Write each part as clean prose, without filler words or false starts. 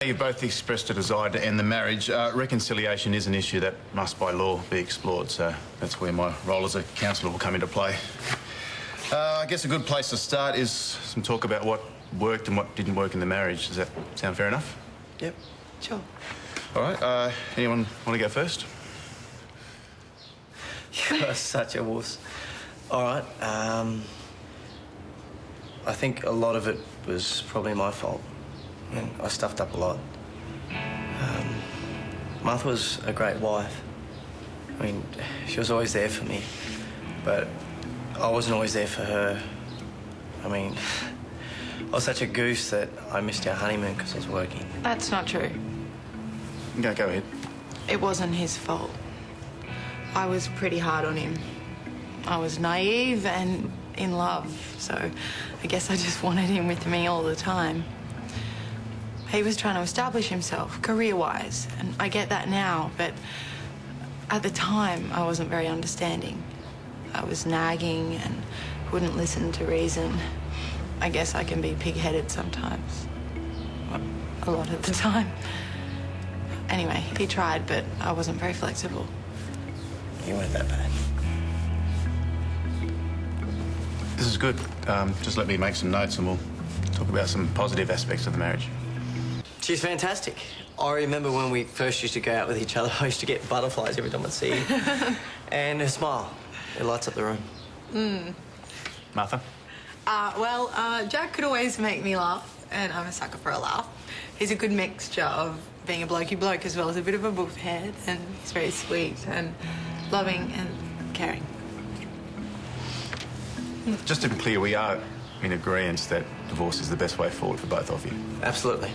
You both expressed a desire to end the marriage. Reconciliation is an issue that must, by law, be explored, so that's where my role as a counsellor will come into play. I guess a good place to start is some talk about what worked and what didn't work in the marriage. Does that sound fair enough? Yep. Sure. All right, anyone want to go first? You're such a wuss. All right, I think a lot of it was probably my fault. I mean, I stuffed up a lot. Martha was a great wife. I mean, she was always there for me, but I wasn't always there for her. I mean, I was such a goose that I missed our honeymoon because I was working. That's not true. Yeah, go ahead. It wasn't his fault. I was pretty hard on him. I was naive and in love, so I guess I just wanted him with me all the time. He was trying to establish himself, career-wise, and I get that now, but at the time, I wasn't very understanding. I was nagging and wouldn't listen to reason. I guess I can be pig-headed sometimes. A lot of the time. Anyway, he tried, but I wasn't very flexible. You weren't that bad. This is good. Just let me make some notes and we'll talk about some positive aspects of the marriage. She's fantastic. I remember when we first used to go out with each other, I used to get butterflies every time I'd see you. And her smile, it lights up the room. Martha? Jack could always make me laugh, and I'm a sucker for a laugh. He's a good mixture of being a blokey bloke as well as a bit of a boof head, and he's very sweet and loving and caring. Just to be clear, we are in agreement that divorce is the best way forward for both of you. Absolutely.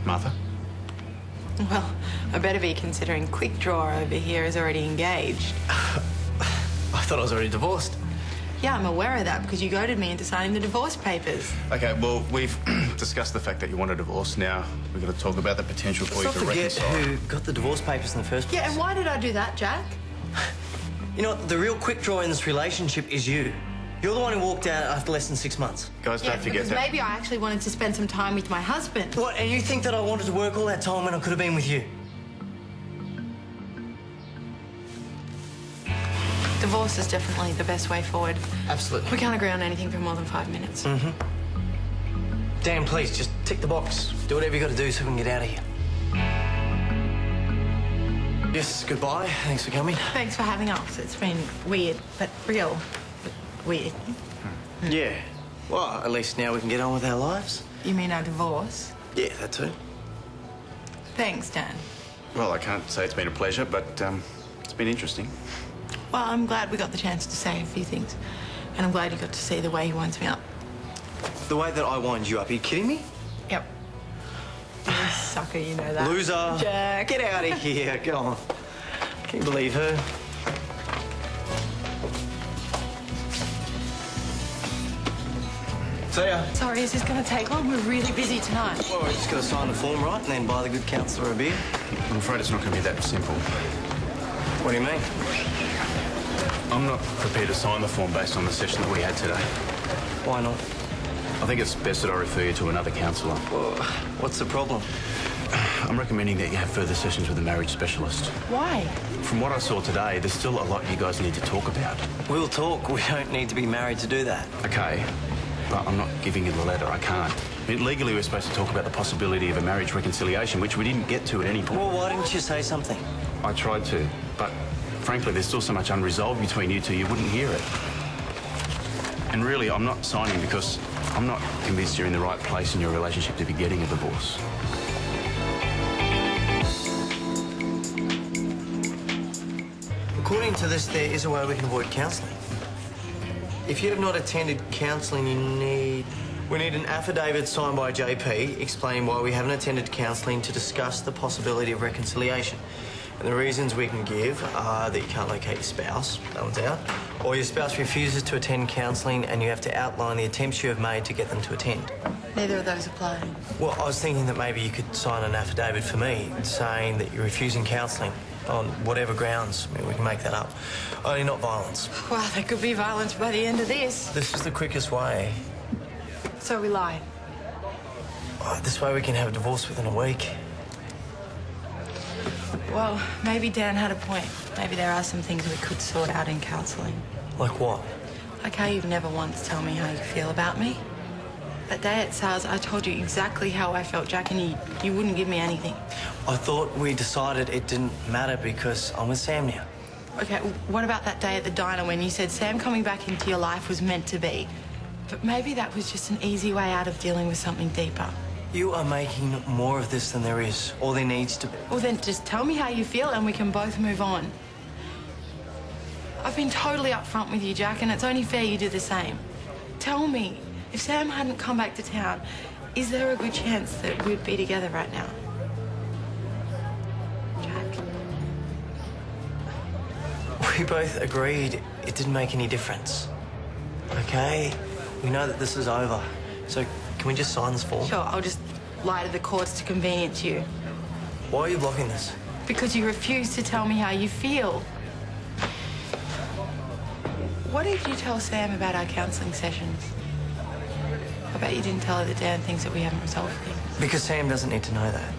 Martha? Well, I better be considering Quick Draw over here is already engaged. I thought I was already divorced. Yeah, I'm aware of that because you goaded me into signing the divorce papers. OK, well, we've discussed the fact that you want a divorce. Now we've got to talk about the potential for you to Let's not forget reconcile. who got the divorce papers in the first place. Yeah, and why did I do that, Jack? You know what? The real quick draw in this relationship is you. You're the one who walked out after less than 6 months. Guys, don't forget because that. maybe I actually wanted to spend some time with my husband. What, and you think that I wanted to work all that time when I could have been with you? Divorce is definitely the best way forward. Absolutely. We can't agree on anything for more than 5 minutes. Dan, please, just tick the box. Do whatever you got to do so we can get out of here. Yes, goodbye. Thanks for coming. Thanks for having us. It's been weird, but real weird. Yeah. Well, at least now we can get on with our lives. You mean our divorce? Yeah, that too. Thanks, Dan. Well, I can't say it's been a pleasure, but it's been interesting. Well, I'm glad we got the chance to say a few things. And I'm glad you got to see the way he winds me up. The way that I wind you up, are you kidding me? Yep. You sucker, you know that. Loser. Jack. Get out of here. Go on. Can you believe her? See ya. Sorry, is this going to take long? We're really busy tonight. Well, we're just got to sign the form, right, and then buy the good counsellor a beer. I'm afraid it's not going to be that simple. What do you mean? I'm not prepared to sign the form based on the session that we had today. Why not? I think it's best that I refer you to another counsellor. Well, what's the problem? I'm recommending that you have further sessions with a marriage specialist. Why? From what I saw today, there's still a lot you guys need to talk about. We'll talk. We don't need to be married to do that. OK, but I'm not giving you the letter. I can't. I mean, legally, we're supposed to talk about the possibility of a marriage reconciliation, which we didn't get to at any point. Well, why didn't you say something? I tried to, but frankly, there's still so much unresolved between you two, you wouldn't hear it. And really, I'm not signing because I'm not convinced you're in the right place in your relationship to be getting a divorce. According to this, there is a way we can avoid counselling. If you have not attended counselling, we need an affidavit signed by JP explaining why we haven't attended counselling to discuss the possibility of reconciliation. And the reasons we can give are that you can't locate your spouse, that one's out, or your spouse refuses to attend counselling and you have to outline the attempts you have made to get them to attend. Neither of those apply. Well, I was thinking that maybe you could sign an affidavit for me saying that you're refusing counselling on whatever grounds. I mean, we can make that up. Only not violence. Well, there could be violence by the end of this. This is the quickest way. So we lie. This way we can have a divorce within a week. Well, maybe Dan had a point. Maybe there are some things we could sort out in counselling. Like what? Like how you've never once told me how you feel about me. That day at SARS, I told you exactly how I felt, Jack, and you wouldn't give me anything. I thought we decided it didn't matter because I'm with Sam now. Okay, what about that day at the diner when you said Sam coming back into your life was meant to be? But maybe that was just an easy way out of dealing with something deeper. You are making more of this than there is, or there needs to be. Well, then just tell me how you feel and we can both move on. I've been totally upfront with you, Jack, and it's only fair you do the same. Tell me, if Sam hadn't come back to town, is there a good chance that we'd be together right now? Jack? We both agreed it didn't make any difference. Okay? We know that this is over. So can we just sign this form? Sure, I'll just lie to the courts to convenience you. Why are you blocking this? Because you refuse to tell me how you feel. What did you tell Sam about our counselling sessions? I bet you didn't tell her that Dan thinks that we haven't resolved things. Because Sam doesn't need to know that.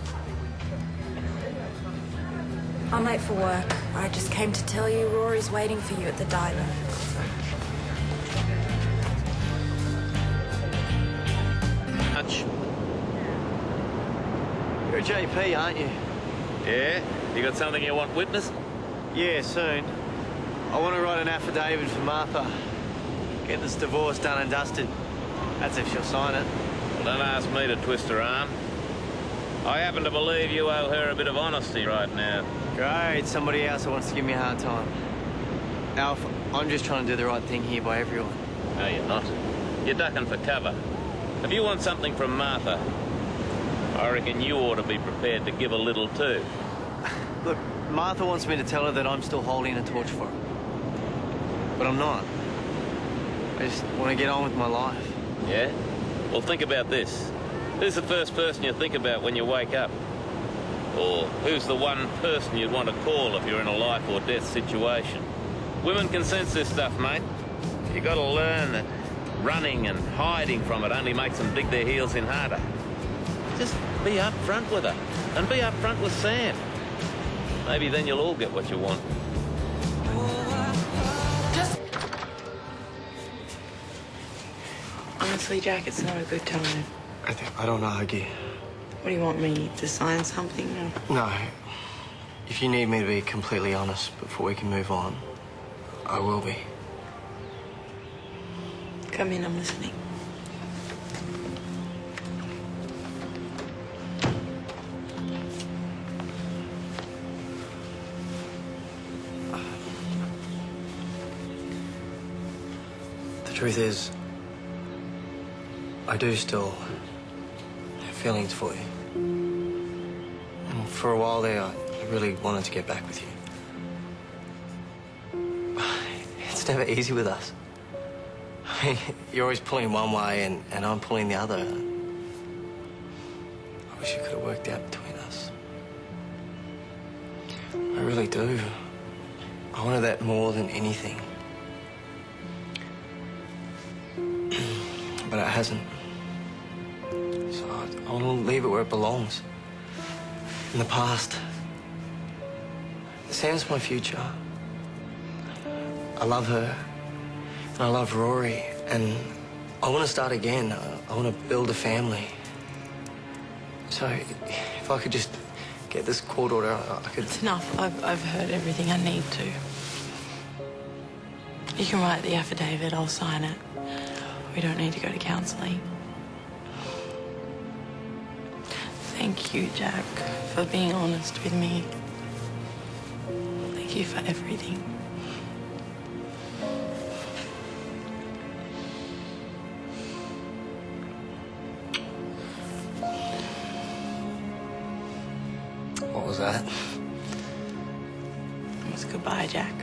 I'm late for work. I just came to tell you Rory's waiting for you at the diner. You're a JP, aren't you? Yeah? You got something you want witnessed? Yeah, soon. I want to write an affidavit for Martha. Get this divorce done and dusted. That's if she'll sign it. Well, don't ask me to twist her arm. I happen to believe you owe her a bit of honesty right now. Great, somebody else that wants to give me a hard time. Alf, I'm just trying to do the right thing here by everyone. No, you're not. You're ducking for cover. If you want something from Martha, I reckon you ought to be prepared to give a little too. Look, Martha wants me to tell her that I'm still holding a torch for her. But I'm not. I just want to get on with my life. Yeah? Well, think about this. Who's the first person you think about when you wake up? Or who's the one person you'd want to call if you're in a life or death situation? Women can sense this stuff, mate. You got to learn that running and hiding from it only makes them dig their heels in harder. Just be up front with her, and be up front with Sam. Maybe then you'll all get what you want. Just... Honestly, Jack, it's not a good time. I don't argue. What do you want me to sign something? No. If you need me to be completely honest before we can move on, I will be. Come in, I'm listening. The truth is, I do still have feelings for you. And for a while there, I really wanted to get back with you. It's never easy with us. I mean, you're always pulling one way and I'm pulling the other. I wish it could have worked out between us. I really do. I wanted that more than anything. But it hasn't. So I want to leave it where it belongs. In the past. Sam's my future. I love her. And I love Rory. And I want to start again. I want to build a family. So if I could just get this court order, I could... It's enough. I've heard everything I need to. You can write the affidavit, I'll sign it. We don't need to go to counselling. Thank you, Jack, for being honest with me. Thank you for everything. What was that? It was goodbye, Jack.